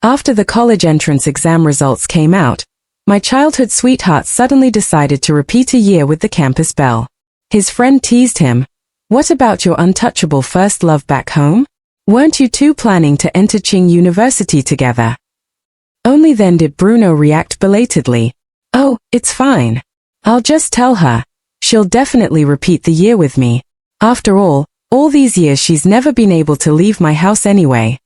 After the college entrance exam results came out, my childhood sweetheart suddenly decided to repeat a year with the campus belle. His friend teased him, "What about your untouchable first love back home? Weren't you two planning to enter Qing University together?" Only then did Bruno react belatedly. "Oh, it's fine. I'll just tell her. She'll definitely repeat the year with me. After all these years she's never been able to leave my house anyway."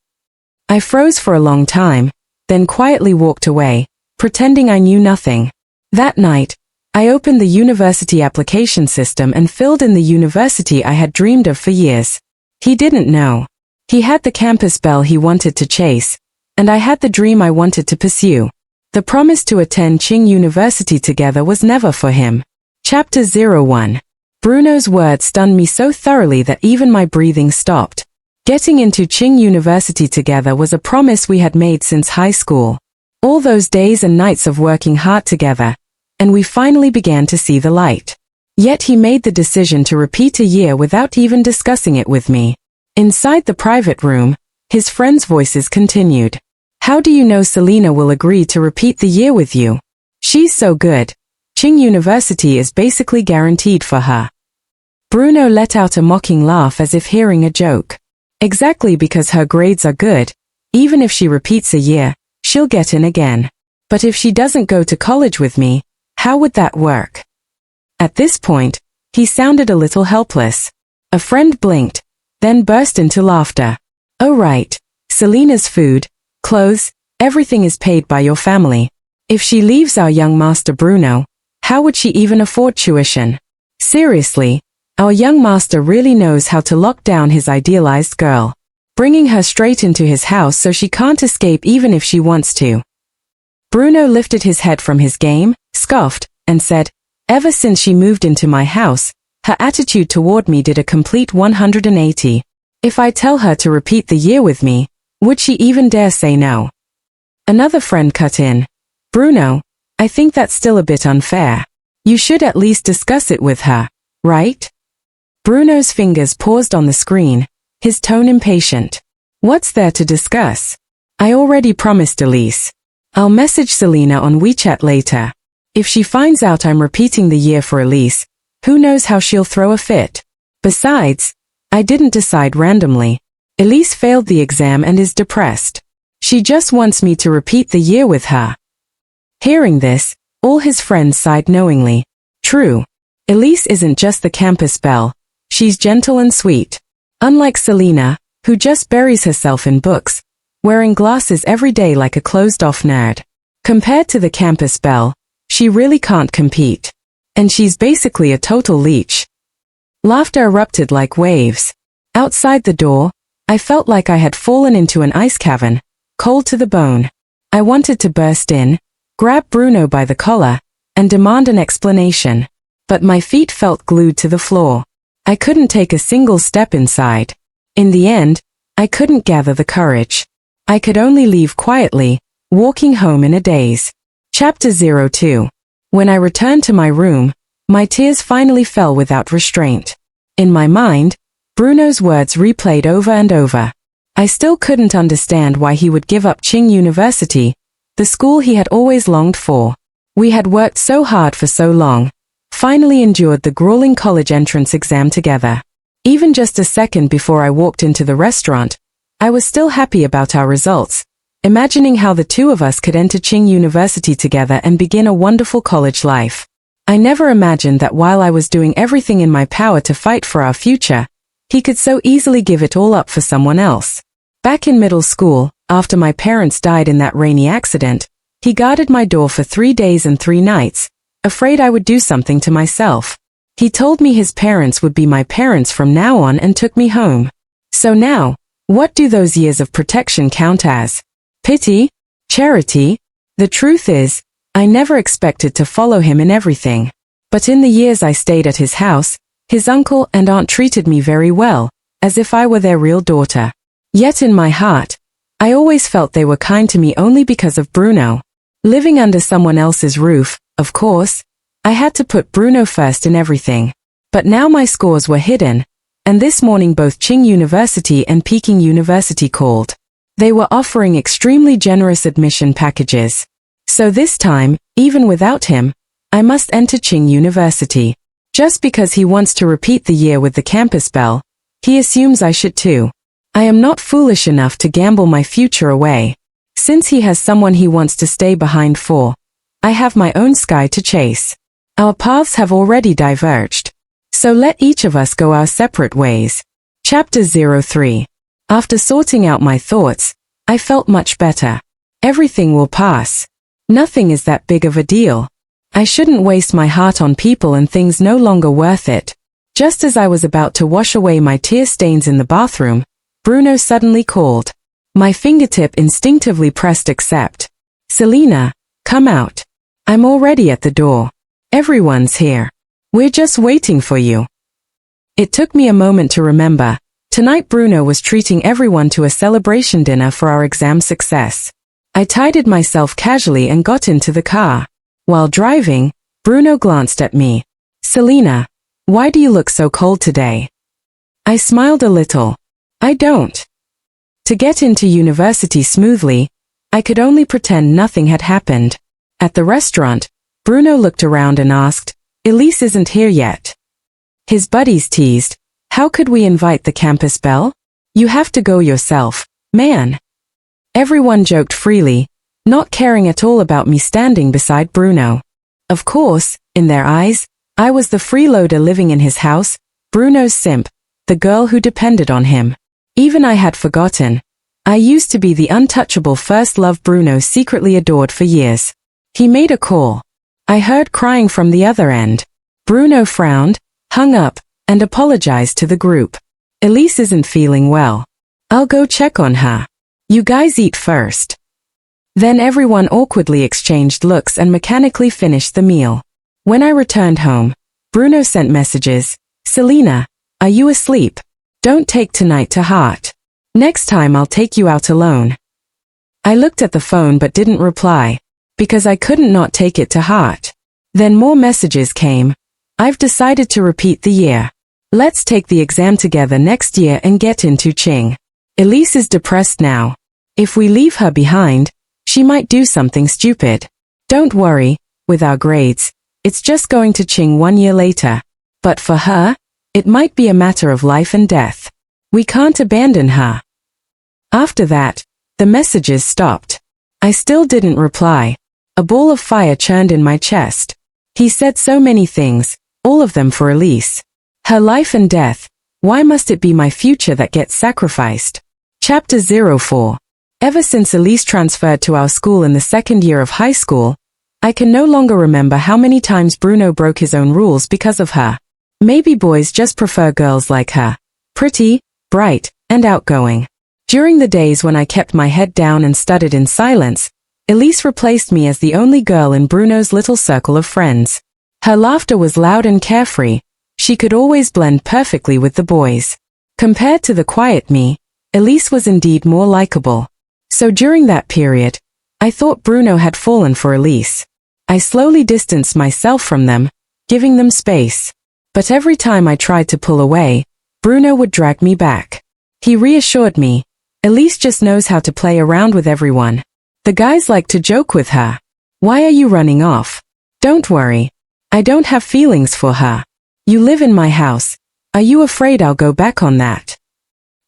I froze for a long time, then quietly walked away, pretending I knew nothing. That night, I opened the university application system and filled in the university I had dreamed of for years. He didn't know. He had the campus belle he wanted to chase, and I had the dream I wanted to pursue. The promise to attend Qing University together was never for him. Chapter 01. Bruno's words stunned me so thoroughly that even my breathing stopped. Getting into Qing University together was a promise we had made since high school. All those days and nights of working hard together, and we finally began to see the light. Yet he made the decision to repeat a year without even discussing it with me. Inside the private room, his friends' voices continued. "How do you know Selena will agree to repeat the year with you? She's so good. Qing University is basically guaranteed for her." Bruno let out a mocking laugh as if hearing a joke. "Exactly, because her grades are good. Even if she repeats a year, she'll get in again. But if she doesn't go to college with me, how would that work?" At this point, he sounded a little helpless. A friend blinked, then burst into laughter. "Oh right, Selena's food, clothes, everything is paid by your family. If she leaves our young master Bruno, how would she even afford tuition? Seriously, our young master really knows how to lock down his idealized girl, bringing her straight into his house so she can't escape even if she wants to." Bruno lifted his head from his game, scoffed, and said, "Ever since she moved into my house, her attitude toward me did a complete 180. If I tell her to repeat the year with me, would she even dare say no?" Another friend cut in. "Bruno, I think that's still a bit unfair. You should at least discuss it with her, right?" Bruno's fingers paused on the screen, his tone impatient. "What's there to discuss? I already promised Elise. I'll message Selena on WeChat later. If she finds out I'm repeating the year for Elise, who knows how she'll throw a fit. Besides, I didn't decide randomly. Elise failed the exam and is depressed. She just wants me to repeat the year with her." Hearing this, all his friends sighed knowingly. True. Elise isn't just the campus belle. She's gentle and sweet. Unlike Selena, who just buries herself in books, wearing glasses every day like a closed-off nerd. Compared to the campus belle, she really can't compete. And she's basically a total leech. Laughter erupted like waves. Outside the door, I felt like I had fallen into an ice cavern, cold to the bone. I wanted to burst in, grab Bruno by the collar, and demand an explanation. But my feet felt glued to the floor. I couldn't take a single step inside. In the end, I couldn't gather the courage. I could only leave quietly, walking home in a daze. Chapter 02. When I returned to my room, my tears finally fell without restraint. In my mind, Bruno's words replayed over and over. I still couldn't understand why he would give up Qing University, the school he had always longed for. We had worked so hard for so long, finally endured the grueling college entrance exam together. Even just a second before I walked into the restaurant, I was still happy about our results, imagining how the two of us could enter Qing University together and begin a wonderful college life. I never imagined that while I was doing everything in my power to fight for our future, he could so easily give it all up for someone else. Back in middle school, after my parents died in that rainy accident, he guarded my door for 3 days and 3 nights, afraid I would do something to myself. He told me his parents would be my parents from now on and took me home. So now, what do those years of protection count as? Pity? Charity? The truth is, I never expected to follow him in everything. But in the years I stayed at his house, his uncle and aunt treated me very well, as if I were their real daughter. Yet in my heart, I always felt they were kind to me only because of Bruno. Living under someone else's roof, of course, I had to put Bruno first in everything. But now my scores were hidden, and this morning both Qing University and Peking University called. They were offering extremely generous admission packages. So this time, even without him, I must enter Qing University. Just because he wants to repeat the year with the campus belle, he assumes I should too. I am not foolish enough to gamble my future away. Since he has someone he wants to stay behind for, I have my own sky to chase. Our paths have already diverged. So let each of us go our separate ways. Chapter 03. After sorting out my thoughts, I felt much better. Everything will pass. Nothing is that big of a deal. I shouldn't waste my heart on people and things no longer worth it. Just as I was about to wash away my tear stains in the bathroom, Bruno suddenly called. My fingertip instinctively pressed accept. Selena, come out. I'm already at the door. Everyone's here. We're just waiting for you. It took me a moment to remember. Tonight Bruno was treating everyone to a celebration dinner for our exam success. I tidied myself casually and got into the car. While driving, Bruno glanced at me. Selena, why do you look so cold today? I smiled a little. I don't. To get into university smoothly, I could only pretend nothing had happened. At the restaurant, Bruno looked around and asked, Elise isn't here yet. His buddies teased, how could we invite the campus belle? You have to go yourself, man. Everyone joked freely, not caring at all about me standing beside Bruno. Of course, in their eyes, I was the freeloader living in his house, Bruno's simp, the girl who depended on him. Even I had forgotten. I used to be the untouchable first love Bruno secretly adored for years. He made a call. I heard crying from the other end. Bruno frowned, hung up, and apologized to the group. Elise isn't feeling well. I'll go check on her. You guys eat first. Then everyone awkwardly exchanged looks and mechanically finished the meal. When I returned home, Bruno sent messages. Selena, are you asleep? Don't take tonight to heart. Next time I'll take you out alone. I looked at the phone but didn't reply, because I couldn't not take it to heart. Then more messages came. I've decided to repeat the year. Let's take the exam together next year and get into Qing. Elise is depressed now. If we leave her behind, she might do something stupid. Don't worry, with our grades, it's just going to Qing 1 year later. But for her, it might be a matter of life and death. We can't abandon her. After that, the messages stopped. I still didn't reply. A ball of fire churned in my chest. He said so many things, all of them for Elise. Her life and death, why must it be my future that gets sacrificed? Chapter 04. Ever since Elise transferred to our school in the second year of high school, I can no longer remember how many times Bruno broke his own rules because of her. Maybe boys just prefer girls like her. Pretty, bright, and outgoing. During the days when I kept my head down and studied in silence, Elise replaced me as the only girl in Bruno's little circle of friends. Her laughter was loud and carefree. She could always blend perfectly with the boys. Compared to the quiet me, Elise was indeed more likable. So during that period, I thought Bruno had fallen for Elise. I slowly distanced myself from them, giving them space. But every time I tried to pull away, Bruno would drag me back. He reassured me, Elise just knows how to play around with everyone. The guys like to joke with her. Why are you running off? Don't worry. I don't have feelings for her. You live in my house. Are you afraid I'll go back on that?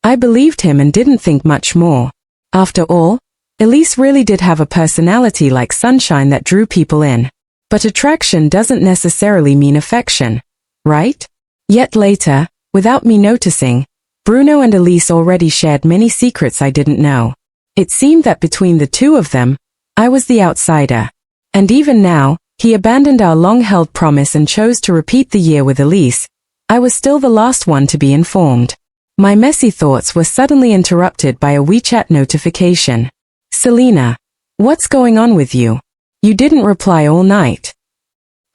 I believed him and didn't think much more. After all, Elise really did have a personality like sunshine that drew people in. But attraction doesn't necessarily mean affection, right? Yet later, without me noticing, Bruno and Elise already shared many secrets I didn't know. It seemed that between the two of them, I was the outsider. And even now, he abandoned our long-held promise and chose to repeat the year with Elise. I was still the last one to be informed. My messy thoughts were suddenly interrupted by a WeChat notification. Selena, what's going on with you? You didn't reply all night.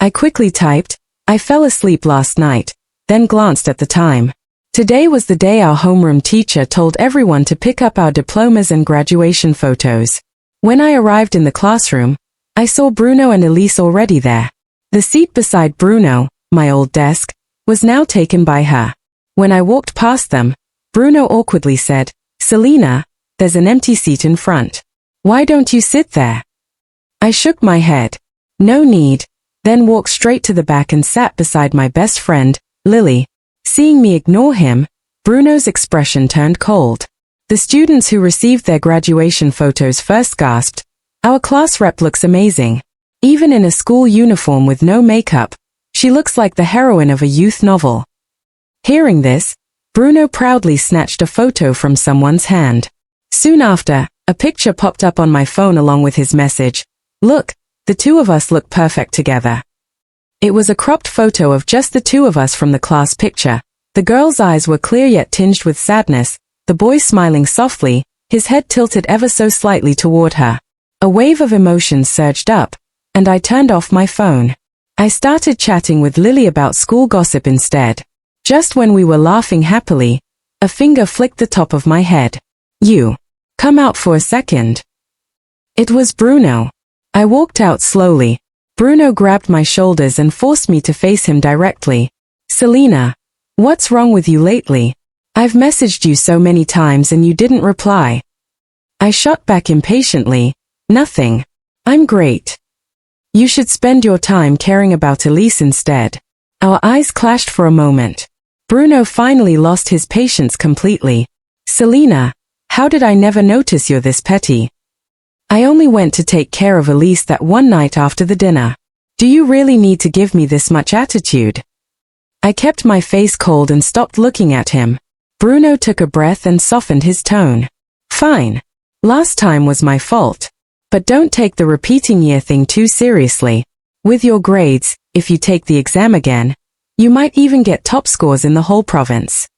I quickly typed, I fell asleep last night, then glanced at the time. Today was the day our homeroom teacher told everyone to pick up our diplomas and graduation photos. When I arrived in the classroom, I saw Bruno and Elise already there. The seat beside Bruno, my old desk, was now taken by her. When I walked past them, Bruno awkwardly said, Selena, there's an empty seat in front. Why don't you sit there? I shook my head. No need, then walked straight to the back and sat beside my best friend, Lily. Seeing me ignore him, Bruno's expression turned cold. The students who received their graduation photos first gasped, "Our class rep looks amazing. Even in a school uniform with no makeup, she looks like the heroine of a youth novel." Hearing this, Bruno proudly snatched a photo from someone's hand. Soon after, a picture popped up on my phone along with his message, "Look, the two of us look perfect together." It was a cropped photo of just the two of us from the class picture. The girl's eyes were clear yet tinged with sadness, the boy smiling softly, his head tilted ever so slightly toward her. A wave of emotions surged up, and I turned off my phone. I started chatting with Lily about school gossip instead. Just when we were laughing happily, a finger flicked the top of my head. "You. Come out for a second." It was Bruno. I walked out slowly. Bruno grabbed my shoulders and forced me to face him directly. "Selena, what's wrong with you lately? I've messaged you so many times and you didn't reply." I shot back impatiently, "Nothing. I'm great. You should spend your time caring about Elise instead." Our eyes clashed for a moment. Bruno finally lost his patience completely. "Selena, how did I never notice you're this petty? I only went to take care of Elise that one night after the dinner. Do you really need to give me this much attitude?" I kept my face cold and stopped looking at him. Bruno took a breath and softened his tone. "Fine. Last time was my fault. But don't take the repeating year thing too seriously. With your grades, if you take the exam again, you might even get top scores in the whole province."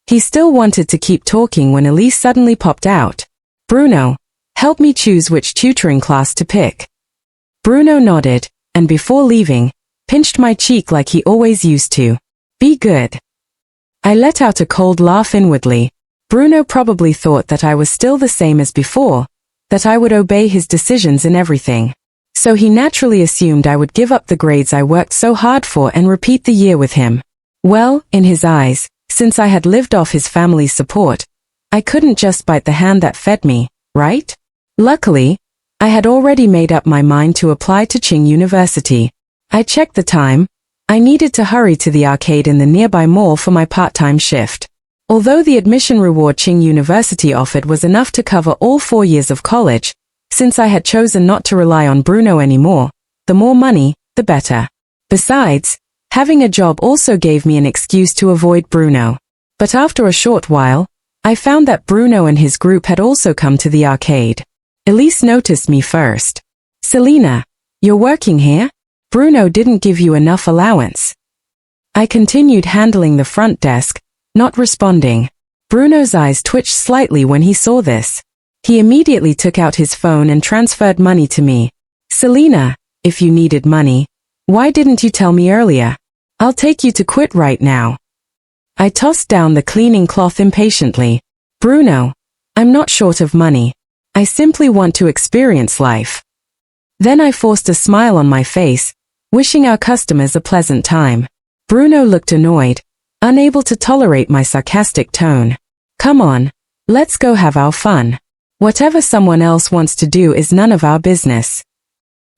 He still wanted to keep talking when Elise suddenly popped out. "Bruno, help me choose which tutoring class to pick." Bruno nodded, and before leaving, pinched my cheek like he always used to. "Be good." I let out a cold laugh inwardly. Bruno probably thought that I was still the same as before, that I would obey his decisions in everything. So he naturally assumed I would give up the grades I worked so hard for and repeat the year with him. Well, in his eyes, since I had lived off his family's support, I couldn't just bite the hand that fed me, right? Luckily, I had already made up my mind to apply to Qing University. I checked the time. I needed to hurry to the arcade in the nearby mall for my part-time shift. Although the admission reward Qing University offered was enough to cover all 4 years of college, since I had chosen not to rely on Bruno anymore, the more money, the better. Besides, having a job also gave me an excuse to avoid Bruno. But after a short while, I found that Bruno and his group had also come to the arcade. Elise noticed me first. "Selena, you're working here? Bruno didn't give you enough allowance." I continued handling the front desk, not responding. Bruno's eyes twitched slightly when he saw this. He immediately took out his phone and transferred money to me. "Selena, if you needed money, why didn't you tell me earlier? I'll take you to quit right now." I tossed down the cleaning cloth impatiently. "Bruno, I'm not short of money. I simply want to experience life." Then I forced a smile on my face, wishing our customers a pleasant time. Bruno looked annoyed, unable to tolerate my sarcastic tone. "Come on, let's go have our fun. Whatever someone else wants to do is none of our business."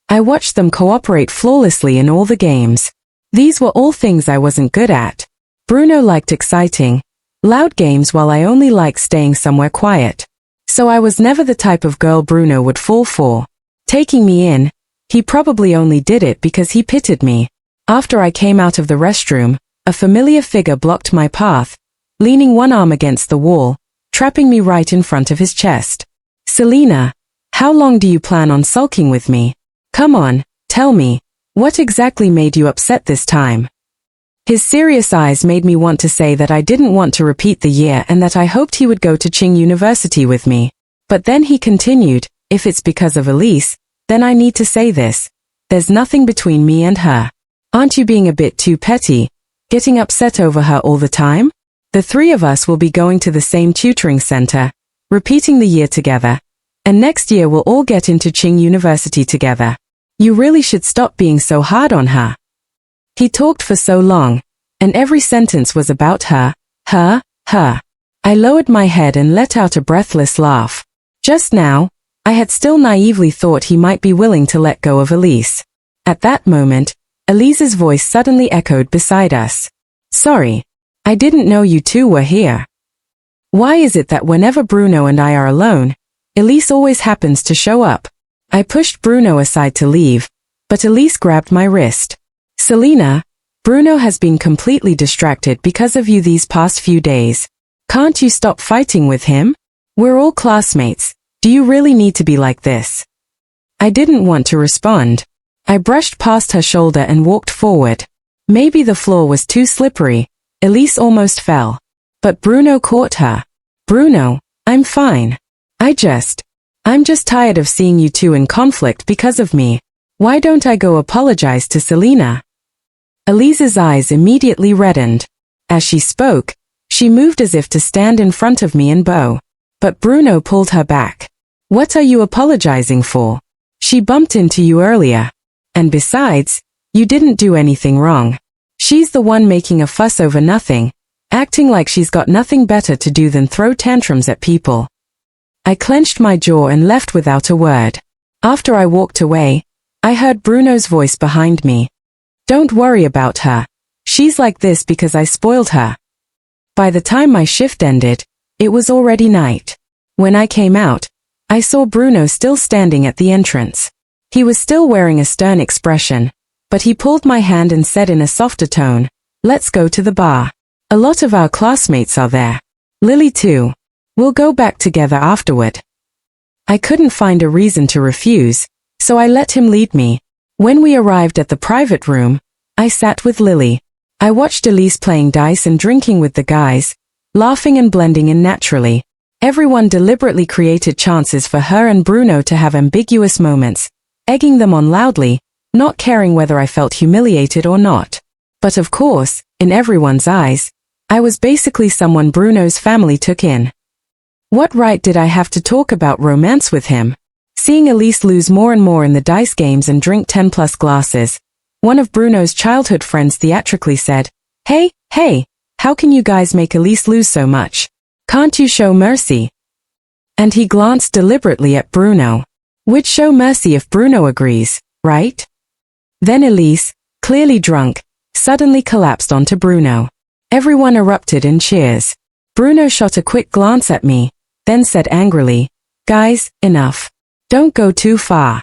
I watched them cooperate flawlessly in all the games. These were all things I wasn't good at. Bruno liked exciting, loud games while I only liked staying somewhere quiet. So I was never the type of girl Bruno would fall for. Taking me in, he probably only did it because he pitied me. After I came out of the restroom, a familiar figure blocked my path, leaning one arm against the wall, trapping me right in front of his chest. "Selena, how long do you plan on sulking with me? Come on, tell me, what exactly made you upset this time?" His serious eyes made me want to say that I didn't want to repeat the year and that I hoped he would go to Qing University with me. But then he continued, "If it's because of Elise, then I need to say this. There's nothing between me and her. Aren't you being a bit too petty, getting upset over her all the time? The three of us will be going to the same tutoring center, repeating the year together, and next year we'll all get into Qing University together. You really should stop being so hard on her." He talked for so long, and every sentence was about her, her. I lowered my head and let out a breathless laugh. Just now, I had still naively thought he might be willing to let go of Elise. At that moment, Elise's voice suddenly echoed beside us. Sorry. I didn't know you two were here. Why is it that whenever Bruno and I are alone, Elise always happens to show up? I pushed Bruno aside to leave, but Elise grabbed my wrist. Selena, Bruno has been completely distracted because of you these past few days. Can't you stop fighting with him? We're all classmates. Do you really need to be like this? I didn't want to respond. I brushed past her shoulder and walked forward. Maybe the floor was too slippery. Elise almost fell. But Bruno caught her. Bruno, I'm fine. I'm just tired of seeing you two in conflict because of me. Why don't I go apologize to Selena? Elise's eyes immediately reddened. As she spoke, she moved as if to stand in front of me and bow. But Bruno pulled her back. What are you apologizing for? She bumped into you earlier. And besides, you didn't do anything wrong. She's the one making a fuss over nothing, acting like she's got nothing better to do than throw tantrums at people. I clenched my jaw and left without a word. After I walked away, I heard Bruno's voice behind me. Don't worry about her. She's like this because I spoiled her. By the time my shift ended, it was already night. When I came out, I saw Bruno still standing at the entrance. He was still wearing a stern expression, but he pulled my hand and said in a softer tone, "Let's go to the bar. A lot of our classmates are there. Lily too. We'll go back together afterward." I couldn't find a reason to refuse, so I let him lead me. When we arrived at the private room, I sat with Lily. I watched Elise playing dice and drinking with the guys, laughing and blending in naturally. Everyone deliberately created chances for her and Bruno to have ambiguous moments, egging them on loudly, not caring whether I felt humiliated or not. But of course, in everyone's eyes, I was basically someone Bruno's family took in. What right did I have to talk about romance with him? Seeing Elise lose more and more in the dice games and drink 10+ glasses, one of Bruno's childhood friends theatrically said, Hey, how can you guys make Elise lose so much? Can't you show mercy?" And he glanced deliberately at Bruno. We'd show mercy if Bruno agrees, right? Then Elise, clearly drunk, suddenly collapsed onto Bruno. Everyone erupted in cheers. Bruno shot a quick glance at me, then said angrily, "Guys, enough. Don't go too far."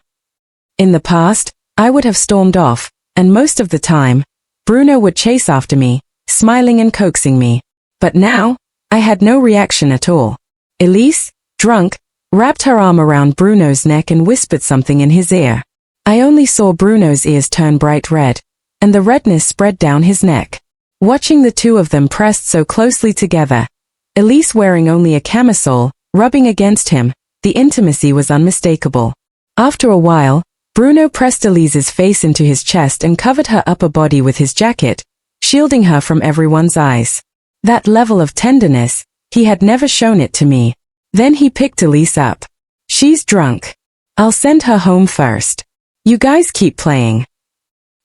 In the past, I would have stormed off, and most of the time, Bruno would chase after me, smiling and coaxing me. But now, I had no reaction at all. Elise, drunk, wrapped her arm around Bruno's neck and whispered something in his ear. I only saw Bruno's ears turn bright red, and the redness spread down his neck. Watching the two of them pressed so closely together, Elise wearing only a camisole, rubbing against him, the intimacy was unmistakable. After a while, Bruno pressed Elise's face into his chest and covered her upper body with his jacket, shielding her from everyone's eyes. That level of tenderness, he had never shown it to me. Then he picked Elise up. "She's drunk. I'll send her home first. You guys keep playing."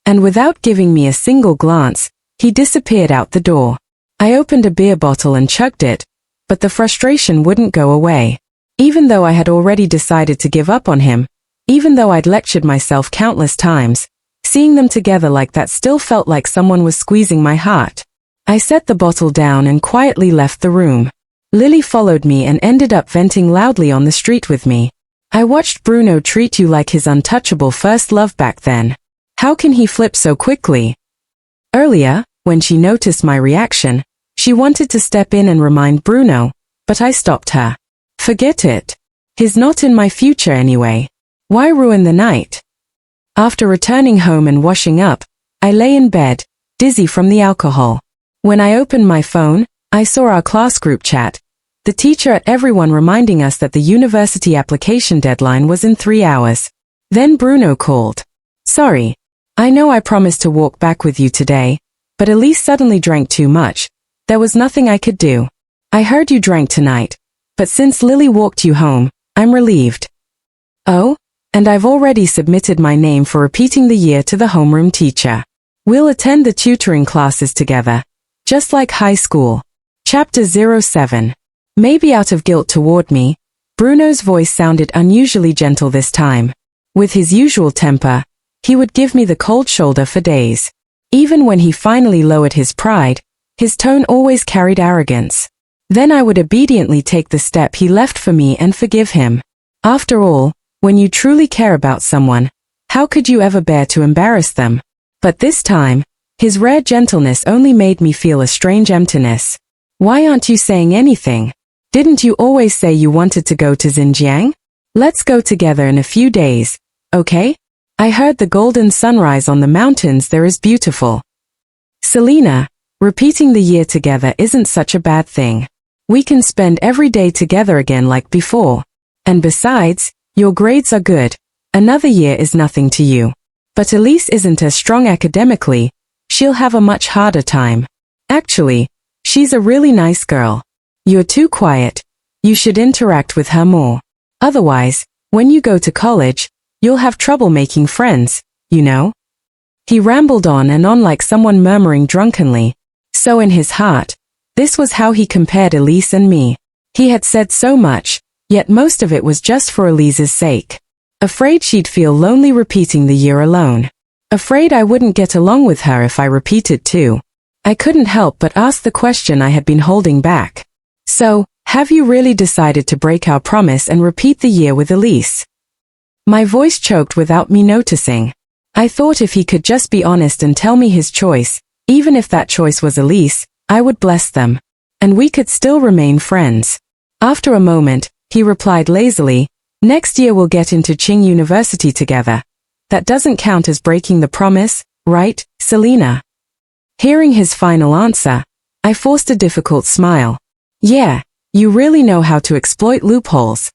And without giving me a single glance, he disappeared out the door. I opened a beer bottle and chugged it, but the frustration wouldn't go away. Even though I had already decided to give up on him, even though I'd lectured myself countless times, seeing them together like that still felt like someone was squeezing my heart. I set the bottle down and quietly left the room. Lily followed me and ended up venting loudly on the street with me. "I watched Bruno treat you like his untouchable first love back then. How can he flip so quickly?" Earlier, when she noticed my reaction, she wanted to step in and remind Bruno, but I stopped her. "Forget it. He's not in my future anyway. Why ruin the night?" After returning home and washing up, I lay in bed, dizzy from the alcohol. When I opened my phone, I saw our class group chat. The teacher at everyone reminding us that the university application deadline was in 3 hours. Then Bruno called. "Sorry. I know I promised to walk back with you today, but Elise suddenly drank too much. There was nothing I could do. I heard you drank tonight, but since Lily walked you home, I'm relieved. Oh, and I've already submitted my name for repeating the year to the homeroom teacher. We'll attend the tutoring classes together, just like high school." Chapter 07 Maybe out of guilt toward me, Bruno's voice sounded unusually gentle this time. With his usual temper, he would give me the cold shoulder for days. Even when he finally lowered his pride, his tone always carried arrogance. Then I would obediently take the step he left for me and forgive him. After all, when you truly care about someone, how could you ever bear to embarrass them? But this time, his rare gentleness only made me feel a strange emptiness. Why aren't you saying anything? Didn't you always say you wanted to go to Xinjiang? Let's go together in a few days, okay? I heard the golden sunrise on the mountains there is beautiful. Selena, repeating the year together isn't such a bad thing. We can spend every day together again like before. And besides, your grades are good. Another year is nothing to you. But Elise isn't as strong academically. She'll have a much harder time. Actually, she's a really nice girl. You're too quiet. You should interact with her more. Otherwise, when you go to college, you'll have trouble making friends, you know? He rambled on and on like someone murmuring drunkenly. So in his heart, this was how he compared Elise and me. He had said so much, yet most of it was just for Elise's sake. Afraid she'd feel lonely repeating the year alone. Afraid I wouldn't get along with her if I repeated too. I couldn't help but ask the question I had been holding back. So, have you really decided to break our promise and repeat the year with Elise? My voice choked without me noticing. I thought if he could just be honest and tell me his choice, even if that choice was Elise, I would bless them. And we could still remain friends. After a moment, he replied lazily, next year we'll get into Qing University together. That doesn't count as breaking the promise, right, Selena? Hearing his final answer, I forced a difficult smile. Yeah, you really know how to exploit loopholes.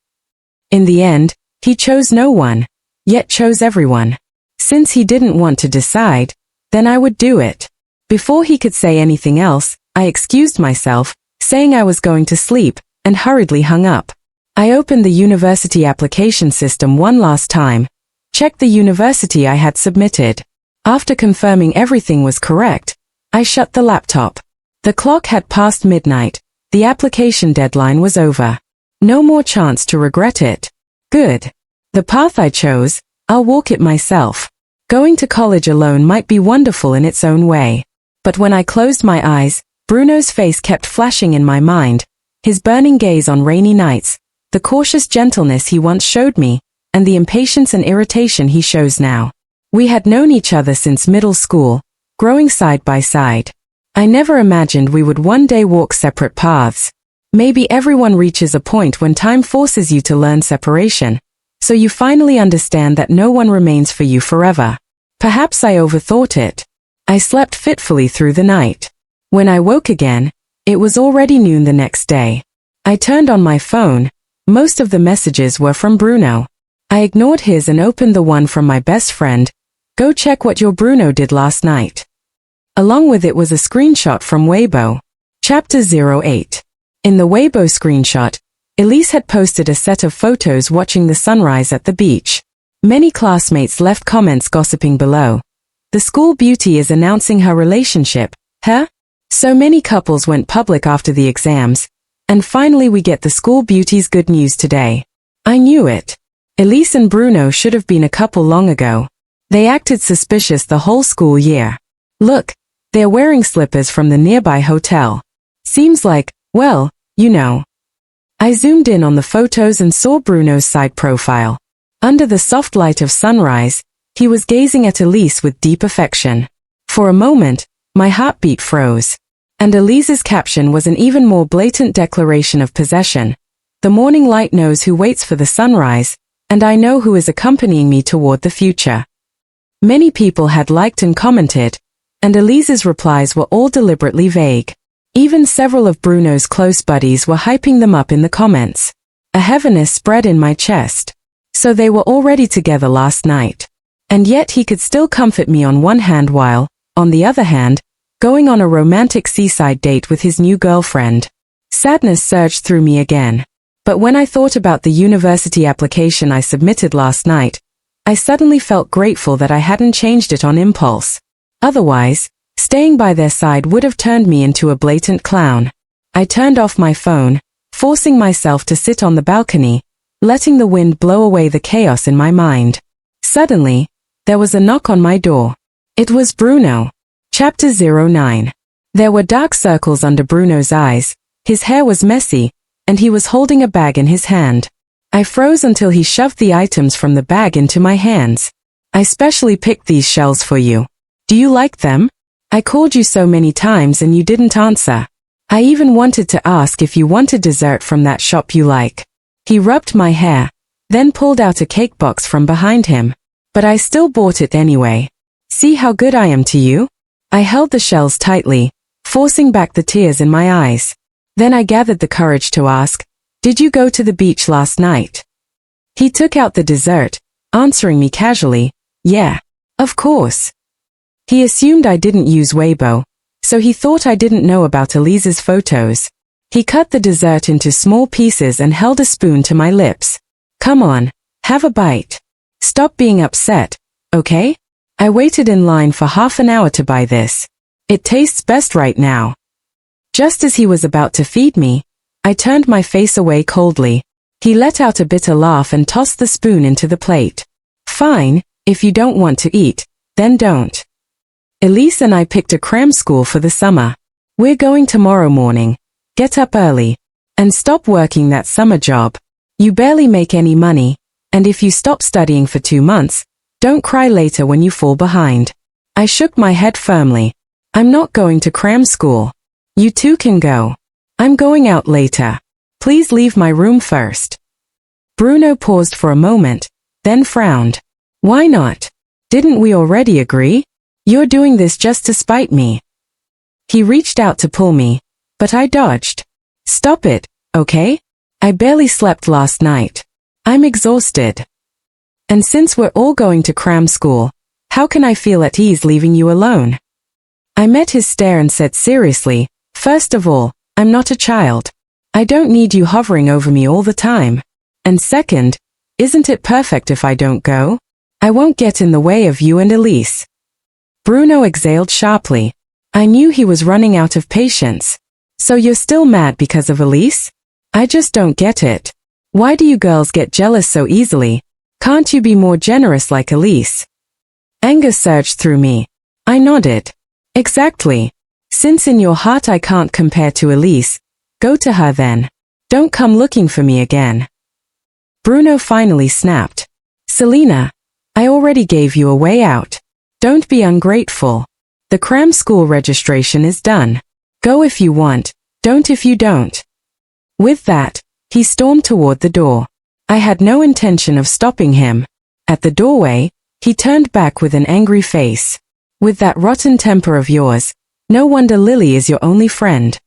In the end, he chose no one, yet chose everyone. Since he didn't want to decide, then I would do it. Before he could say anything else, I excused myself, saying I was going to sleep, and hurriedly hung up. I opened the university application system one last time, checked the university I had submitted. After confirming everything was correct, I shut the laptop. The clock had passed midnight. The application deadline was over. No more chance to regret it. Good. The path I chose, I'll walk it myself. Going to college alone might be wonderful in its own way. But when I closed my eyes, Bruno's face kept flashing in my mind, his burning gaze on rainy nights, the cautious gentleness he once showed me, and the impatience and irritation he shows now. We had known each other since middle school, growing side by side. I never imagined we would one day walk separate paths. Maybe everyone reaches a point when time forces you to learn separation, so you finally understand that no one remains for you forever. Perhaps I overthought it. I slept fitfully through the night. When I woke again, it was already noon the next day. I turned on my phone. Most of the messages were from Bruno. I ignored his and opened the one from my best friend. Go check what your Bruno did last night. Along with it was a screenshot from Weibo. Chapter 08. In the Weibo screenshot, Elise had posted a set of photos watching the sunrise at the beach. Many classmates left comments gossiping below. The school beauty is announcing her relationship, huh? So many couples went public after the exams, and finally we get the school beauty's good news today. I knew it. Elise and Bruno should have been a couple long ago. They acted suspicious the whole school year. Look, they're wearing slippers from the nearby hotel. Seems like, well, you know. I zoomed in on the photos and saw Bruno's side profile. Under the soft light of sunrise, he was gazing at Elise with deep affection. For a moment, my heartbeat froze. And Elise's caption was an even more blatant declaration of possession. The morning light knows who waits for the sunrise, and I know who is accompanying me toward the future. Many people had liked and commented, and Elise's replies were all deliberately vague. Even several of Bruno's close buddies were hyping them up in the comments. A heaviness spread in my chest. So they were already together last night. And yet he could still comfort me on one hand while, on the other hand, going on a romantic seaside date with his new girlfriend. Sadness surged through me again. But when I thought about the university application I submitted last night, I suddenly felt grateful that I hadn't changed it on impulse. Otherwise, staying by their side would have turned me into a blatant clown. I turned off my phone, forcing myself to sit on the balcony, letting the wind blow away the chaos in my mind. Suddenly, there was a knock on my door. It was Bruno. Chapter 09. There were dark circles under Bruno's eyes, his hair was messy, and he was holding a bag in his hand. I froze until he shoved the items from the bag into my hands. I specially picked these shells for you. Do you like them? I called you so many times and you didn't answer. I even wanted to ask if you wanted dessert from that shop you like. He rubbed my hair, then pulled out a cake box from behind him. But I still bought it anyway. See how good I am to you? I held the shells tightly, forcing back the tears in my eyes. Then I gathered the courage to ask, did you go to the beach last night? He took out the dessert, answering me casually, yeah, of course. He assumed I didn't use Weibo, so he thought I didn't know about Elise's photos. He cut the dessert into small pieces and held a spoon to my lips. Come on, have a bite. Stop being upset, okay? I waited in line for half an hour to buy this. It tastes best right now. Just as he was about to feed me, I turned my face away coldly. He let out a bitter laugh and tossed the spoon into the plate. Fine, if you don't want to eat, then don't. Elise and I picked a cram school for the summer. We're going tomorrow morning. Get up early. And stop working that summer job. You barely make any money, and if you stop studying for 2 months, don't cry later when you fall behind. I shook my head firmly. I'm not going to cram school. You two can go. I'm going out later. Please leave my room first. Bruno paused for a moment, then frowned. Why not? Didn't we already agree? You're doing this just to spite me. He reached out to pull me, but I dodged. Stop it, okay? I barely slept last night. I'm exhausted. And since we're all going to cram school, how can I feel at ease leaving you alone? I met his stare and said seriously, first of all, I'm not a child. I don't need you hovering over me all the time. And second, isn't it perfect if I don't go? I won't get in the way of you and Elise. Bruno exhaled sharply. I knew he was running out of patience. So you're still mad because of Elise? I just don't get it. Why do you girls get jealous so easily? Can't you be more generous like Elise? Anger surged through me. I nodded. Exactly. Since in your heart I can't compare to Elise, go to her then. Don't come looking for me again. Bruno finally snapped. Selena, I already gave you a way out. Don't be ungrateful. The cram school registration is done. Go if you want, don't if you don't. With that, he stormed toward the door. I had no intention of stopping him. At the doorway, he turned back with an angry face. With that rotten temper of yours, no wonder Lily is your only friend.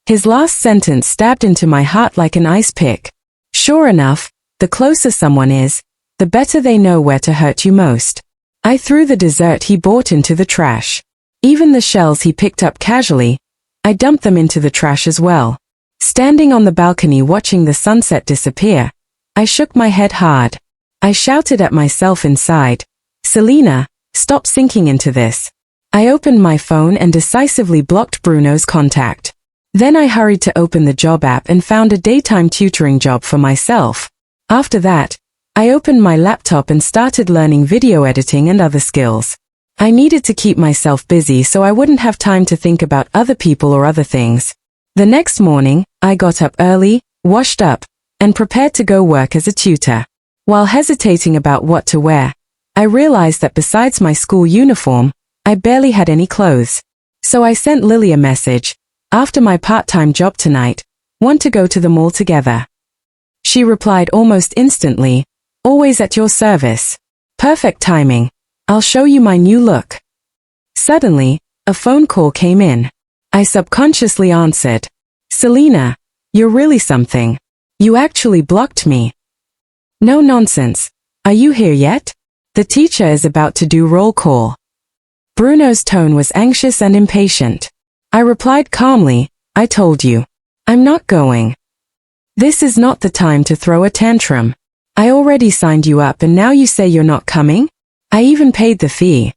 His last sentence stabbed into my heart like an ice pick. Sure enough, the closer someone is, the better they know where to hurt you most. I threw the dessert he bought into the trash. Even the shells he picked up casually, I dumped them into the trash as well. Standing on the balcony watching the sunset disappear, I shook my head hard. I shouted at myself inside, Selena, stop sinking into this. I opened my phone and decisively blocked Bruno's contact. Then I hurried to open the job app and found a daytime tutoring job for myself. After that, I opened my laptop and started learning video editing and other skills. I needed to keep myself busy so I wouldn't have time to think about other people or other things. The next morning, I got up early, washed up, and prepared to go work as a tutor. While hesitating about what to wear, I realized that besides my school uniform, I barely had any clothes. So I sent Lily a message, after my part-time job tonight, want to go to the mall together. She replied almost instantly, always at your service. Perfect timing. I'll show you my new look. Suddenly, a phone call came in. I subconsciously answered. Selena, you're really something. You actually blocked me. No nonsense. Are you here yet? The teacher is about to do roll call. Bruno's tone was anxious and impatient. I replied calmly, I told you. I'm not going. This is not the time to throw a tantrum. I already signed you up and now you say you're not coming? I even paid the fee.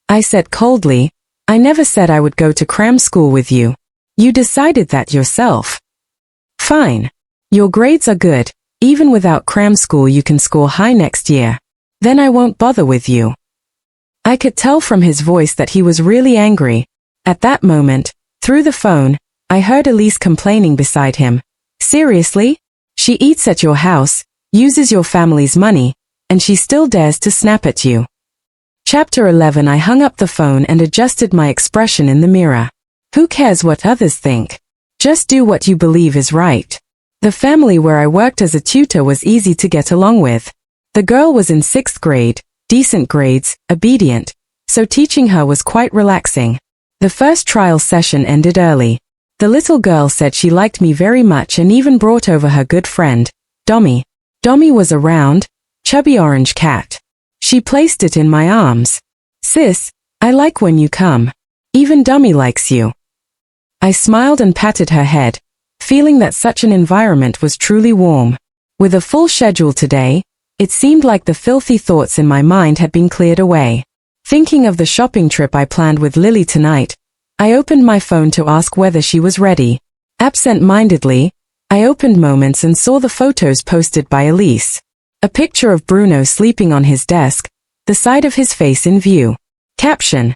I said coldly, I never said I would go to cram school with you. You decided that yourself. Fine. Your grades are good. Even without cram school you can score high next year. Then I won't bother with you. I could tell from his voice that he was really angry. At that moment, through the phone, I heard Elise complaining beside him. Seriously? She eats at your house, uses your family's money, and she still dares to snap at you. Chapter 11. I hung up the phone and adjusted my expression in the mirror. Who cares what others think? Just do what you believe is right. The family where I worked as a tutor was easy to get along with. The girl was in 6th grade, decent grades, obedient, so teaching her was quite relaxing. The first trial session ended early. The little girl said she liked me very much and even brought over her good friend, Dommy. Dommy was a round, chubby orange cat. She placed it in my arms. Sis, I like when you come. Even Dommy likes you. I smiled and patted her head, feeling that such an environment was truly warm. With a full schedule today, it seemed like the filthy thoughts in my mind had been cleared away. Thinking of the shopping trip I planned with Lily tonight, I opened my phone to ask whether she was ready. Absent-mindedly, I opened Moments and saw the photos posted by Elise. A picture of Bruno sleeping on his desk, the side of his face in view. Caption: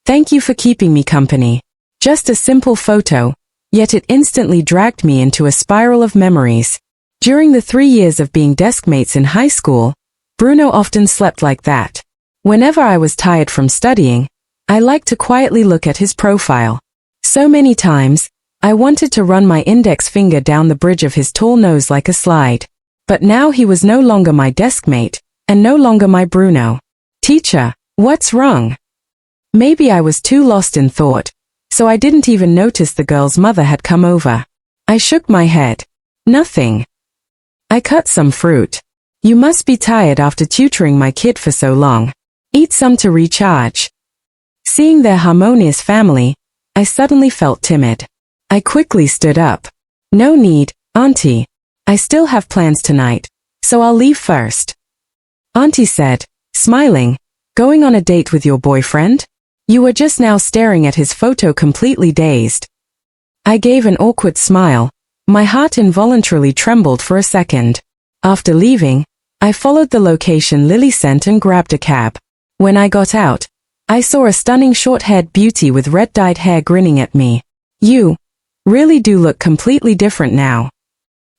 Thank you for keeping me company. Just a simple photo, yet it instantly dragged me into a spiral of memories. During the 3 years of being deskmates in high school, Bruno often slept like that. Whenever I was tired from studying, I liked to quietly look at his profile. So many times, I wanted to run my index finger down the bridge of his tall nose like a slide. But now he was no longer my deskmate, and no longer my Bruno. Teacher, what's wrong? Maybe I was too lost in thought, so I didn't even notice the girl's mother had come over. I shook my head. Nothing. I cut some fruit. You must be tired after tutoring my kid for so long. Eat some to recharge. Seeing their harmonious family, I suddenly felt timid. I quickly stood up. No need, Auntie. I still have plans tonight, so I'll leave first. Auntie said, smiling, going on a date with your boyfriend? You were just now staring at his photo completely dazed. I gave an awkward smile. My heart involuntarily trembled for a second. After leaving, I followed the location Lily sent and grabbed a cab. When I got out, I saw a stunning short-haired beauty with red-dyed hair grinning at me. You really do look completely different now.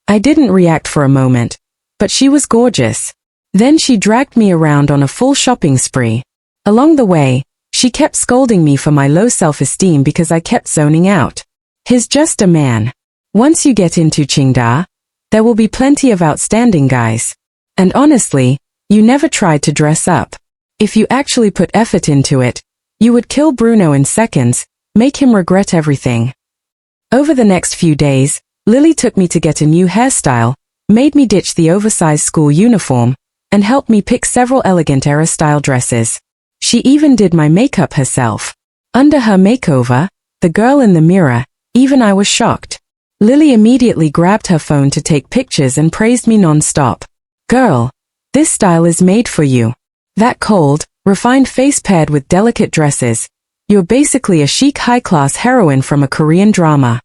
I didn't react for a moment, but she was gorgeous. Then she dragged me around on a full shopping spree. Along the way, she kept scolding me for my low self-esteem because I kept zoning out. He's just a man. Once you get into Qingda, there will be plenty of outstanding guys. And honestly, you never tried to dress up. If you actually put effort into it, you would kill Bruno in seconds, make him regret everything. Over the next few days, Lily took me to get a new hairstyle, made me ditch the oversized school uniform, and helped me pick several elegant era-style dresses. She even did my makeup herself. Under her makeover, the girl in the mirror, even I was shocked. Lily immediately grabbed her phone to take pictures and praised me non-stop. Girl, this style is made for you. That cold, refined face paired with delicate dresses. You're basically a chic high-class heroine from a Korean drama.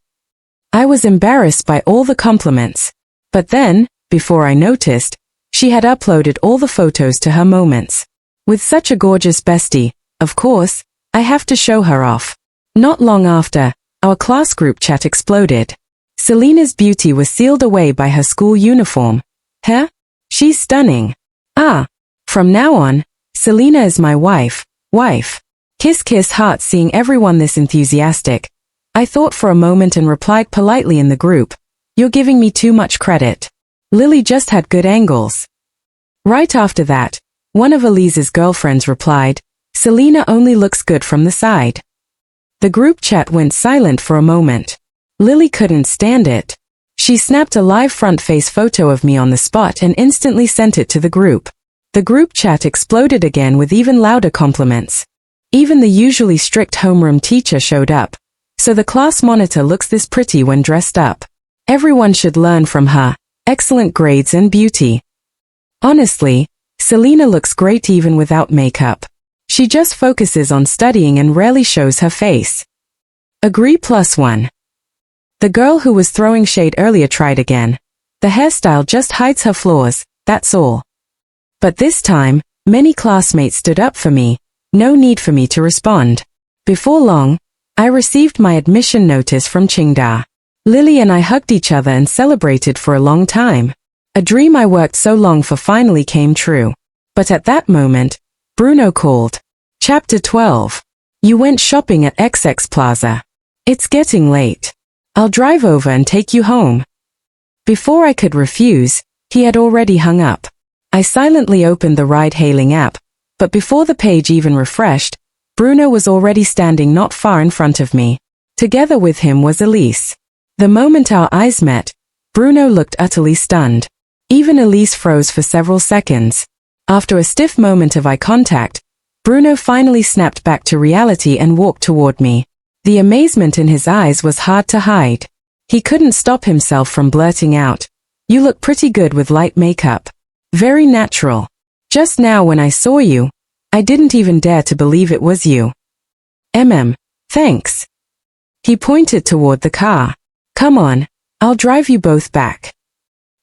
I was embarrassed by all the compliments. But then, before I noticed, she had uploaded all the photos to her Moments. With such a gorgeous bestie, of course, I have to show her off. Not long after, our class group chat exploded. Selena's beauty was sealed away by her school uniform. Huh? She's stunning. Ah. From now on, Selena is my wife. Kiss kiss heart. Seeing everyone this enthusiastic, I thought for a moment and replied politely in the group, you're giving me too much credit. Lily just had good angles. Right after that, one of Elise's girlfriends replied, Selena only looks good from the side. The group chat went silent for a moment. Lily couldn't stand it. She snapped a live front-face photo of me on the spot and instantly sent it to the group. The group chat exploded again with even louder compliments. Even the usually strict homeroom teacher showed up. So the class monitor looks this pretty when dressed up. Everyone should learn from her. Excellent grades and beauty. Honestly, Selena looks great even without makeup. She just focuses on studying and rarely shows her face. Agree +1. The girl who was throwing shade earlier tried again. The hairstyle just hides her flaws, that's all. But this time, many classmates stood up for me. No need for me to respond. Before long, I received my admission notice from Qingda. Lily and I hugged each other and celebrated for a long time. A dream I worked so long for finally came true. But at that moment, Bruno called. Chapter 12. You went shopping at XX Plaza. It's getting late. I'll drive over and take you home. Before I could refuse, he had already hung up. I silently opened the ride-hailing app, but before the page even refreshed, Bruno was already standing not far in front of me. Together with him was Elise. The moment our eyes met, Bruno looked utterly stunned. Even Elise froze for several seconds. After a stiff moment of eye contact, Bruno finally snapped back to reality and walked toward me. The amazement in his eyes was hard to hide. He couldn't stop himself from blurting out, "You look pretty good with light makeup. Very natural. Just now when I saw you, I didn't even dare to believe it was you." Thanks. He pointed toward the car. "Come on, I'll drive you both back."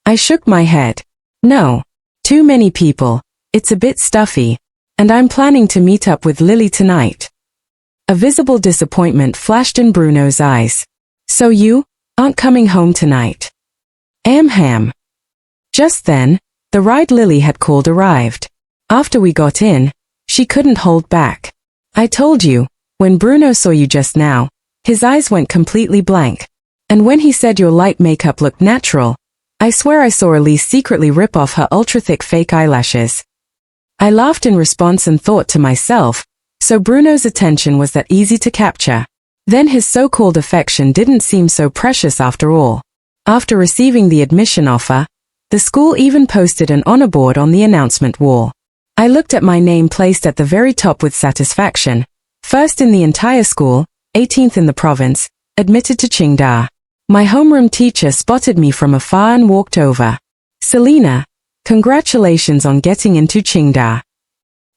I shook my head. "No. Too many people, it's a bit stuffy, and I'm planning to meet up with Lily tonight." A visible disappointment flashed in Bruno's eyes. "So you aren't coming home tonight?" Ham. Just then, the ride Lily had called arrived. After we got in, she couldn't hold back. "I told you, when Bruno saw you just now, his eyes went completely blank. And when he said your light makeup looked natural, I swear I saw Elise secretly rip off her ultra-thick fake eyelashes." I laughed in response and thought to myself, so Bruno's attention was that easy to capture. Then his so-called affection didn't seem so precious after all. After receiving the admission offer, the school even posted an honor board on the announcement wall. I looked at my name placed at the very top with satisfaction. First in the entire school, 18th in the province, admitted to Qingda. My homeroom teacher spotted me from afar and walked over. "Selena, congratulations on getting into Qingda."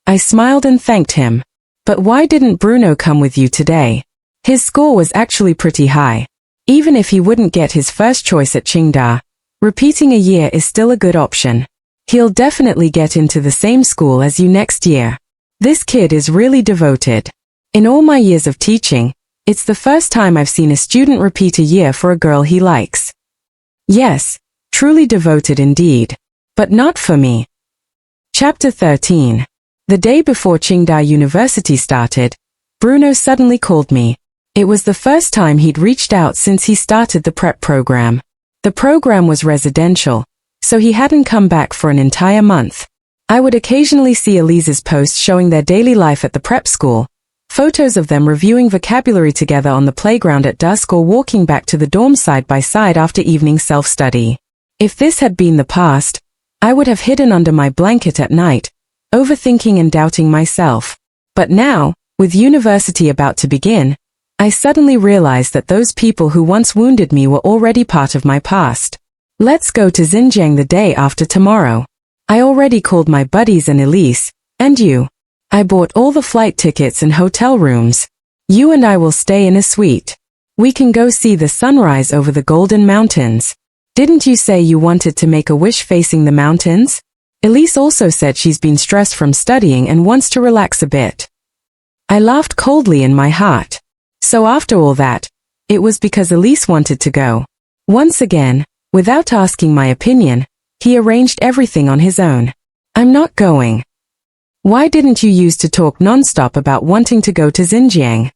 I smiled and thanked him. "But why didn't Bruno come with you today? His score was actually pretty high. Even if he wouldn't get his first choice at Qingda, repeating a year is still a good option. He'll definitely get into the same school as you next year. This kid is really devoted. In all my years of teaching, it's the first time I've seen a student repeat a year for a girl he likes. Yes, truly devoted indeed. But not for me." Chapter 13. The day before Qingda University started, Bruno suddenly called me. It was the first time he'd reached out since he started the prep program. The program was residential, so he hadn't come back for an entire month. I would occasionally see Elise's posts showing their daily life at the prep school, photos of them reviewing vocabulary together on the playground at dusk or walking back to the dorm side by side after evening self-study. If this had been the past, I would have hidden under my blanket at night, overthinking and doubting myself. But now, with university about to begin, I suddenly realized that those people who once wounded me were already part of my past. "Let's go to Xinjiang the day after tomorrow. I already called my buddies and Elise, and you. I bought all the flight tickets and hotel rooms. You and I will stay in a suite. We can go see the sunrise over the Golden Mountains. Didn't you say you wanted to make a wish facing the mountains?" Elise also said she's been stressed from studying and wants to relax a bit. I laughed coldly in my heart. So after all that, it was because Elise wanted to go. Once again, without asking my opinion, he arranged everything on his own. "I'm not going." "Why didn't you use to talk non-stop about wanting to go to Xinjiang?"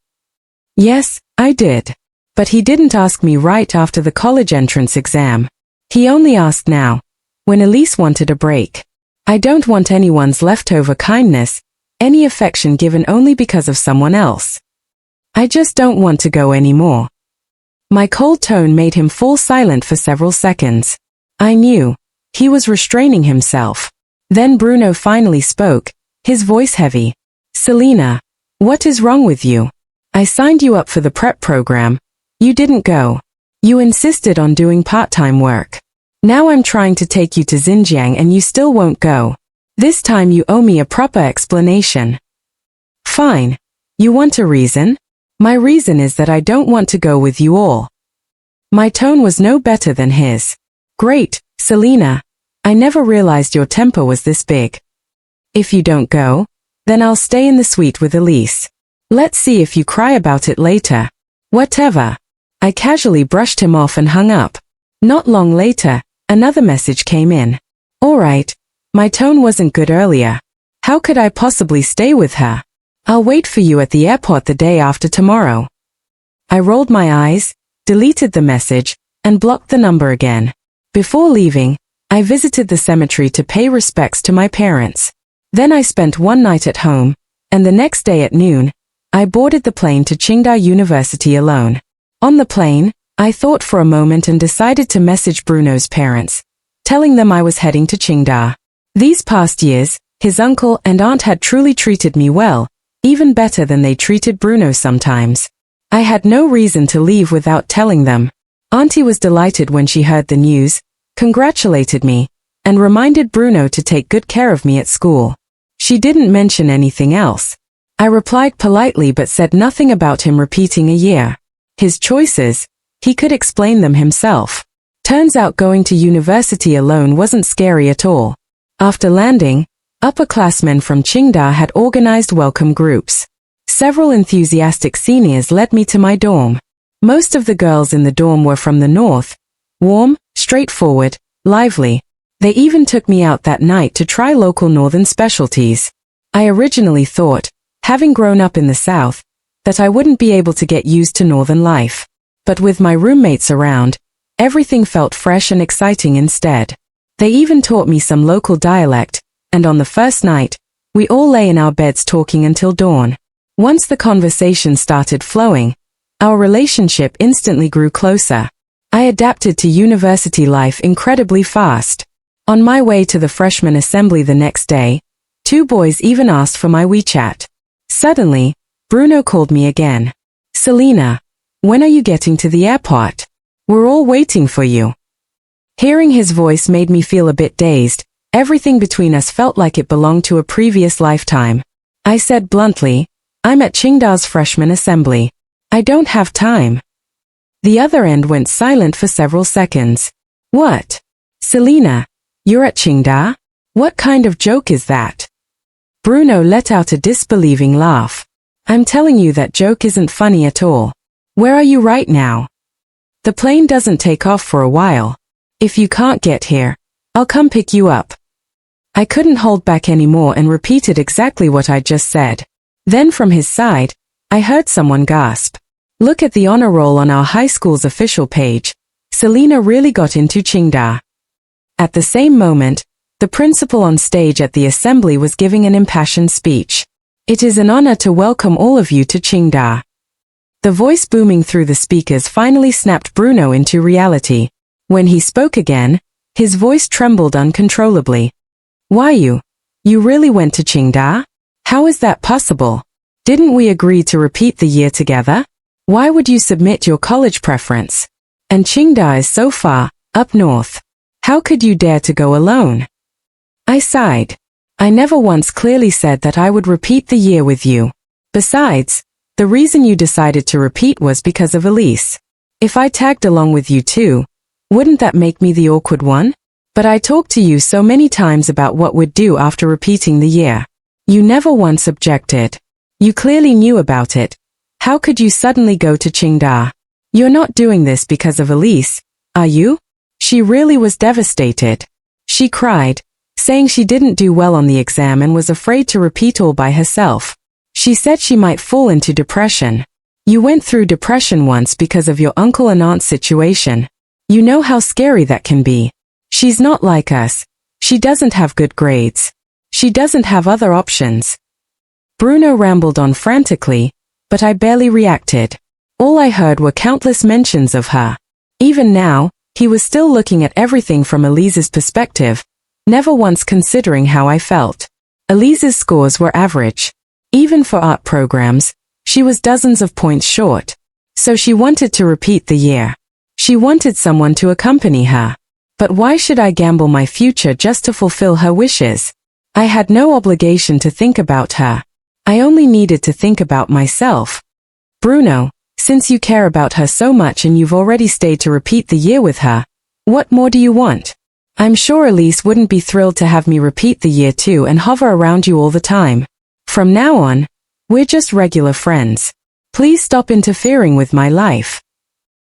"Yes, I did. But he didn't ask me right after the college entrance exam. He only asked now, when Elise wanted a break. I don't want anyone's leftover kindness, any affection given only because of someone else. I just don't want to go anymore." My cold tone made him fall silent for several seconds. I knew he was restraining himself. Then Bruno finally spoke, his voice heavy. "Selena, what is wrong with you? I signed you up for the prep program. You didn't go. You insisted on doing part-time work. Now I'm trying to take you to Xinjiang and you still won't go. This time you owe me a proper explanation." "Fine. You want a reason?" "My reason is that I don't want to go with you all." My tone was no better than his. Great, Selena. I never realized your temper was this big. If you don't go, then I'll stay in the suite with Elise. Let's see if you cry about it later. Whatever. I casually brushed him off and hung up. Not long later, another message came in. Alright. My tone wasn't good earlier. How could I possibly stay with her? I'll wait for you at the airport the day after tomorrow. I rolled my eyes, deleted the message, and blocked the number again. Before leaving, I visited the cemetery to pay respects to my parents. Then I spent one night at home, and the next day at noon, I boarded the plane to Qingda University alone. On the plane, I thought for a moment and decided to message Bruno's parents, telling them I was heading to Qingda. These past years, his uncle and aunt had truly treated me well, even better than they treated Bruno sometimes. I had no reason to leave without telling them. Auntie was delighted when she heard the news, congratulated me, and reminded Bruno to take good care of me at school. She didn't mention anything else. I replied politely but said nothing about him repeating a year. His choices, he could explain them himself. Turns out going to university alone wasn't scary at all. After landing, upperclassmen from Qingda had organized welcome groups. Several enthusiastic seniors led me to my dorm. Most of the girls in the dorm were from the north, warm, straightforward, lively. They even took me out that night to try local northern specialties. I originally thought, having grown up in the south, that I wouldn't be able to get used to northern life. But with my roommates around, everything felt fresh and exciting instead. They even taught me some local dialect, and on the first night, we all lay in our beds talking until dawn. Once the conversation started flowing, our relationship instantly grew closer. I adapted to university life incredibly fast. On my way to the freshman assembly the next day, 2 boys even asked for my WeChat. Suddenly, Bruno called me again. Selena, when are you getting to the airport? We're all waiting for you. Hearing his voice made me feel a bit dazed. Everything between us felt like it belonged to a previous lifetime. I said bluntly, I'm at Qingda's freshman assembly. I don't have time. The other end went silent for several seconds. What? Selena, you're at Qingda? What kind of joke is that? Bruno let out a disbelieving laugh. I'm telling you that joke isn't funny at all. Where are you right now? The plane doesn't take off for a while. If you can't get here, I'll come pick you up. I couldn't hold back anymore and repeated exactly what I just said. Then from his side, I heard someone gasp. Look at the honor roll on our high school's official page. Selena really got into Qingda. At the same moment, the principal on stage at the assembly was giving an impassioned speech. It is an honor to welcome all of you to Qingda. The voice booming through the speakers finally snapped Bruno into reality. When he spoke again, his voice trembled uncontrollably. Why you? You really went to Qingda? How is that possible? Didn't we agree to repeat the year together? Why would you submit your college preference? And Qingda is so far, up north. How could you dare to go alone? I sighed. I never once clearly said that I would repeat the year with you. Besides, the reason you decided to repeat was because of Elise. If I tagged along with you too, wouldn't that make me the awkward one? But I talked to you so many times about what we'd do after repeating the year. You never once objected. You clearly knew about it. How could you suddenly go to Qingda? You're not doing this because of Elise, are you? She really was devastated. She cried, saying she didn't do well on the exam and was afraid to repeat all by herself. She said she might fall into depression. You went through depression once because of your uncle and aunt's situation. You know how scary that can be. She's not like us. She doesn't have good grades. She doesn't have other options. Bruno rambled on frantically, but I barely reacted. All I heard were countless mentions of her. Even now, he was still looking at everything from Elise's perspective, never once considering how I felt. Elise's scores were average. Even for art programs, she was dozens of points short. So she wanted to repeat the year. She wanted someone to accompany her. But why should I gamble my future just to fulfill her wishes? I had no obligation to think about her. I only needed to think about myself. Bruno, Since you care about her so much and you've already stayed to repeat the year with her, what more do you want? I'm sure Elise wouldn't be thrilled to have me repeat the year too and hover around you all the time. From now on, we're just regular friends. Please stop interfering with my life.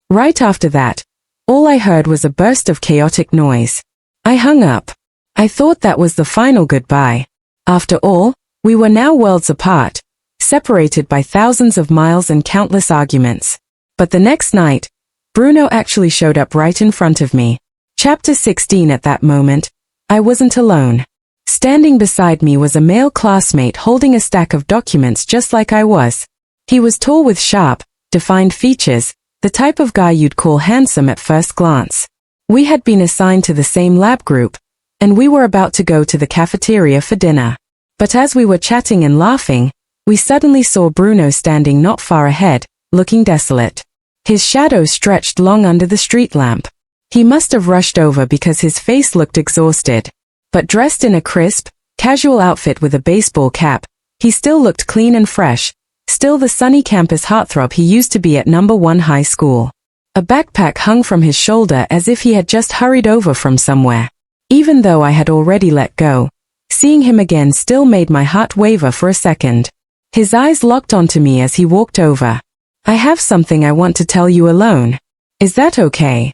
Right after that, all I heard was a burst of chaotic noise. I hung up. I thought that was the final goodbye. After all, we were now worlds apart, separated by thousands of miles and countless arguments. But the next night, Bruno actually showed up right in front of me. Chapter 16. At that moment, I wasn't alone. Standing beside me was a male classmate holding a stack of documents just like I was. He was tall with sharp, defined features, the type of guy you'd call handsome at first glance. We had been assigned to the same lab group, and we were about to go to the cafeteria for dinner. But as we were chatting and laughing, we suddenly saw Bruno standing not far ahead, looking desolate. His shadow stretched long under the street lamp. He must have rushed over because his face looked exhausted. But dressed in a crisp, casual outfit with a baseball cap, he still looked clean and fresh, still the sunny campus heartthrob he used to be at No. 1 high school. A backpack hung from his shoulder as if he had just hurried over from somewhere. Even though I had already let go, seeing him again still made my heart waver for a second. His eyes locked onto me as he walked over. I have something I want to tell you alone. Is that okay?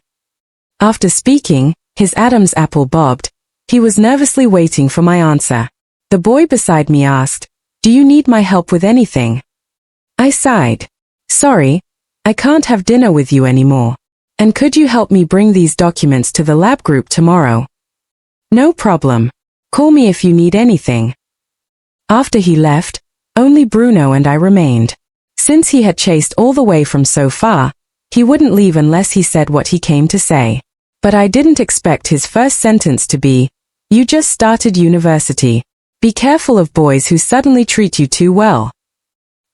After speaking, his Adam's apple bobbed. He was nervously waiting for my answer. The boy beside me asked, "Do you need my help with anything?" I sighed. "Sorry, I can't have dinner with you anymore. And could you help me bring these documents to the lab group tomorrow?" "No problem. Call me if you need anything." After he left, only Bruno and I remained. Since he had chased all the way from so far, he wouldn't leave unless he said what he came to say. But I didn't expect his first sentence to be, "You just started university. Be careful of boys who suddenly treat you too well."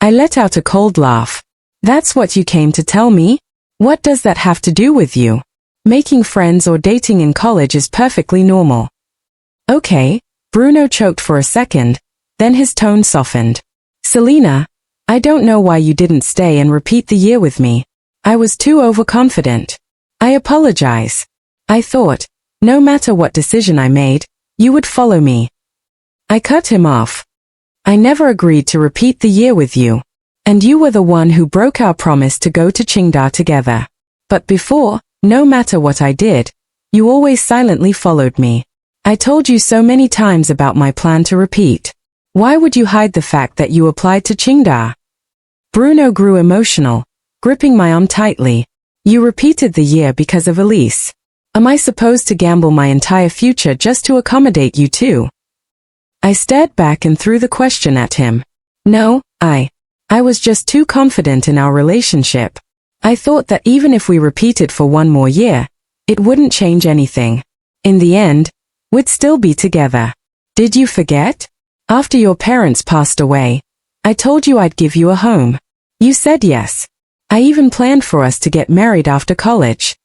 I let out a cold laugh. "That's what you came to tell me? What does that have to do with you? Making friends or dating in college is perfectly normal." "Okay." Bruno choked for a second, then his tone softened. "Selena, I don't know why you didn't stay and repeat the year with me. I was too overconfident. I apologize. I thought, no matter what decision I made, you would follow me." I cut him off. "I never agreed to repeat the year with you. And you were the one who broke our promise to go to Qingda together. But before, no matter what I did, you always silently followed me. I told you so many times about my plan to repeat. Why would you hide the fact that you applied to Qingda?" Bruno grew emotional, gripping my arm tightly. "You repeated the year because of Elise. Am I supposed to gamble my entire future just to accommodate you too?" I stared back and threw the question at him. "No, I was just too confident in our relationship. I thought that even if we repeated for one more year, it wouldn't change anything. In the end, we'd still be together. Did you forget? After your parents passed away, I told you I'd give you a home. You said yes. I even planned for us to get married after college."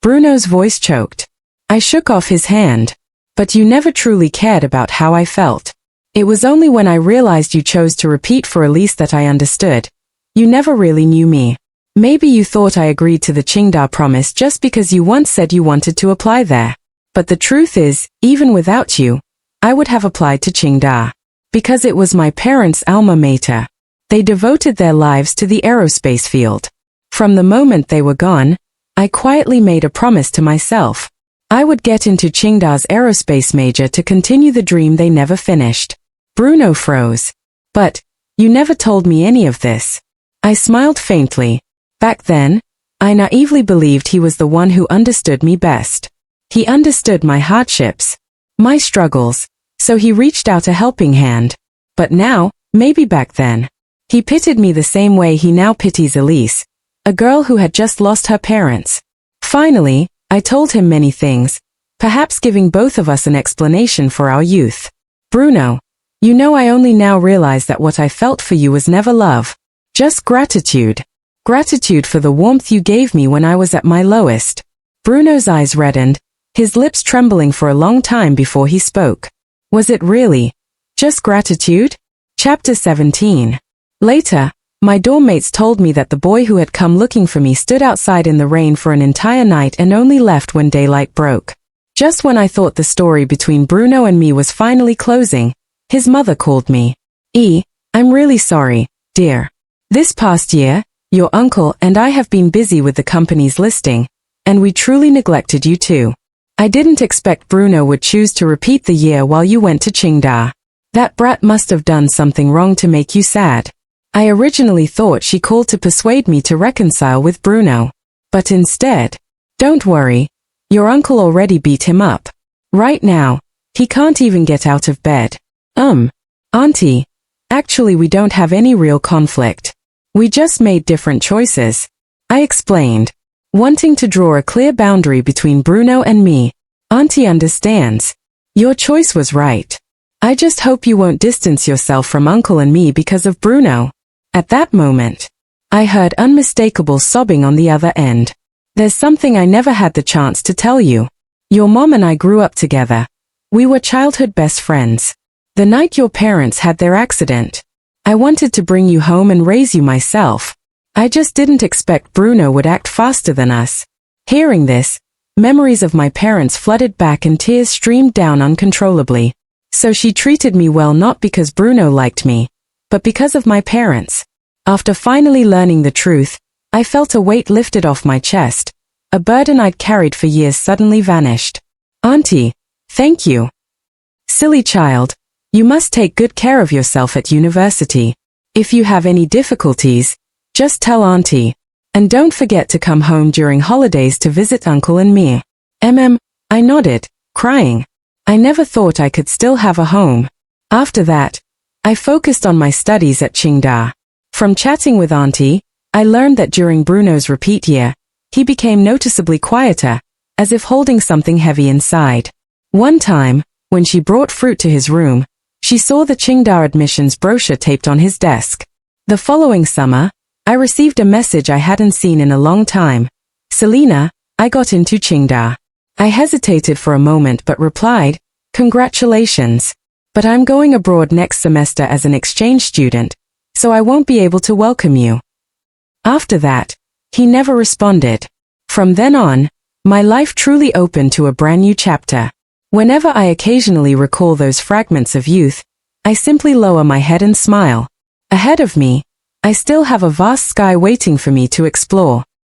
Bruno's voice choked. I shook off his hand. "But you never truly cared about how I felt. It was only when I realized you chose to repeat for Elise that I understood. You never really knew me. Maybe you thought I agreed to the Qingda promise just because you once said you wanted to apply there. But the truth is, even without you, I would have applied to Qingda. Because it was my parents' alma mater. They devoted their lives to the aerospace field. From the moment they were gone, I quietly made a promise to myself. I would get into Qingda's aerospace major to continue the dream they never finished." Bruno froze. "But, you never told me any of this." I smiled faintly. Back then, I naively believed he was the one who understood me best. He understood my hardships, my struggles, so he reached out a helping hand. But now, maybe back then, he pitied me the same way he now pities Elise, a girl who had just lost her parents. Finally, I told him many things, perhaps giving both of us an explanation for our youth. "Bruno, you know I only now realize that what I felt for you was never love. Just gratitude. Gratitude for the warmth you gave me when I was at my lowest." Bruno's eyes reddened, his lips trembling for a long time before he spoke. "Was it really just gratitude?" Chapter 17. Later, My dorm mates told me that the boy who had come looking for me stood outside in the rain for an entire night and only left when daylight broke. Just when I thought the story between Bruno and me was finally closing, his mother called me. I'm really sorry, dear. This past year, your uncle and I have been busy with the company's listing, and we truly neglected you too. I didn't expect Bruno would choose to repeat the year while you went to Qingda. That brat must have done something wrong to make you sad. I originally thought she called to persuade me to reconcile with Bruno. But instead, don't worry, your uncle already beat him up. Right now, he can't even get out of bed. Auntie, actually we don't have any real conflict. We just made different choices. I explained, wanting to draw a clear boundary between Bruno and me. Auntie understands. Your choice was right. I just hope you won't distance yourself from Uncle and me because of Bruno. At that moment, I heard unmistakable sobbing on the other end. There's something I never had the chance to tell you. Your mom and I grew up together. We were childhood best friends. The night your parents had their accident, I wanted to bring you home and raise you myself. I just didn't expect Bruno would act faster than us. Hearing this, memories of my parents flooded back and tears streamed down uncontrollably. So she treated me well not because Bruno liked me, but because of my parents. After finally learning the truth, I felt a weight lifted off my chest. A burden I'd carried for years suddenly vanished. Auntie, thank you. Silly child, you must take good care of yourself at university. If you have any difficulties, just tell Auntie. And don't forget to come home during holidays to visit Uncle and me. I nodded, crying. I never thought I could still have a home. After that, I focused on my studies at Qingda. From chatting with Auntie, I learned that during Bruno's repeat year, he became noticeably quieter, as if holding something heavy inside. One time, when she brought fruit to his room, she saw the Qingda admissions brochure taped on his desk. The following summer, I received a message I hadn't seen in a long time. Selena, I got into Qingda. I hesitated for a moment but replied, congratulations. But I'm going abroad next semester as an exchange student, so I won't be able to welcome you. After that, he never responded. From then on, my life truly opened to a brand new chapter. Whenever I occasionally recall those fragments of youth, I simply lower my head and smile. Ahead of me, I still have a vast sky waiting for me to explore.